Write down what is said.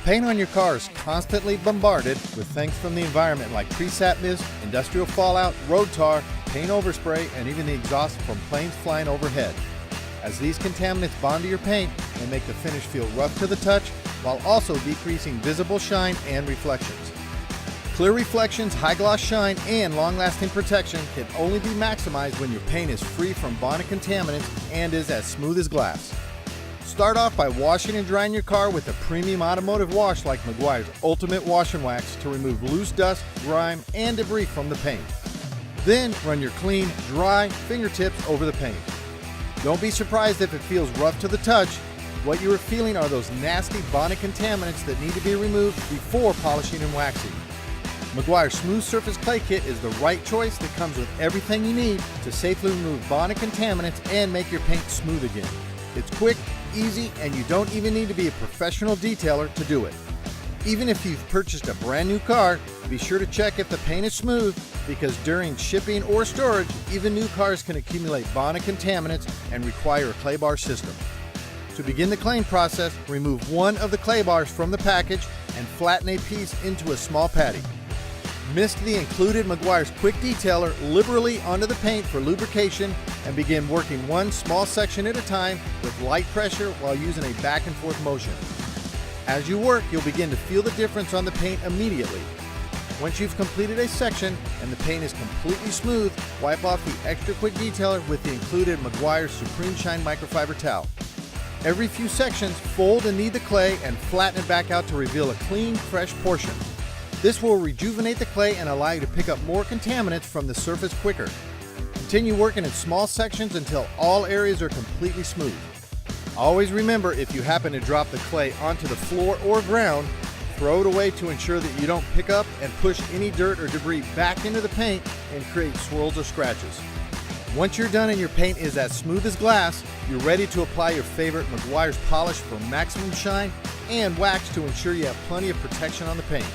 paint on your car is constantly bombarded with things from the environment like tree sap mist, industrial fallout, road tar, paint overspray, and even the exhaust from planes flying overhead. As these contaminants bond to your paint, they make the finish feel rough to the touch while also decreasing visible shine and reflections. Clear reflections, high gloss shine, and long-lasting protection can only be maximized when your paint is free from bonded contaminants and is as smooth as glass. Start off by washing and drying your car with a premium automotive wash like Meguiar's Ultimate Wash and Wax to remove loose dust, grime, and debris from the paint. Then run your clean, dry fingertips over the paint. Don't be surprised if it feels rough to the touch. What you are feeling are those nasty bonded contaminants that need to be removed before polishing and waxing. Meguiar's Smooth Surface Clay Kit is the right choice that comes with everything you need to safely remove bonded contaminants and make your paint smooth again. It's quick, easy, and you don't even need to be a professional detailer to do it. Even if you've purchased a brand new car, be sure to check if the paint is smooth, because during shipping or storage, even new cars can accumulate bonded contaminants and require a clay bar system. To begin the claying process, remove one of the clay bars from the package and flatten a piece into a small patty. Mist the included Meguiar's Quick Detailer liberally onto the paint for lubrication and begin working one small section at a time with light pressure while using a back and forth motion. As you work, you'll begin to feel the difference on the paint immediately. Once you've completed a section and the paint is completely smooth, wipe off the extra quick detailer with the included Meguiar's Supreme Shine Microfiber Towel. Every few sections, fold and knead the clay and flatten it back out to reveal a clean, fresh portion. This will rejuvenate the clay and allow you to pick up more contaminants from the surface quicker. Continue working in small sections until all areas are completely smooth. Always remember, if you happen to drop the clay onto the floor or ground, throw it away to ensure that you don't pick up and push any dirt or debris back into the paint and create swirls or scratches. Once you're done and your paint is as smooth as glass, you're ready to apply your favorite Meguiar's polish for maximum shine and wax to ensure you have plenty of protection on the paint.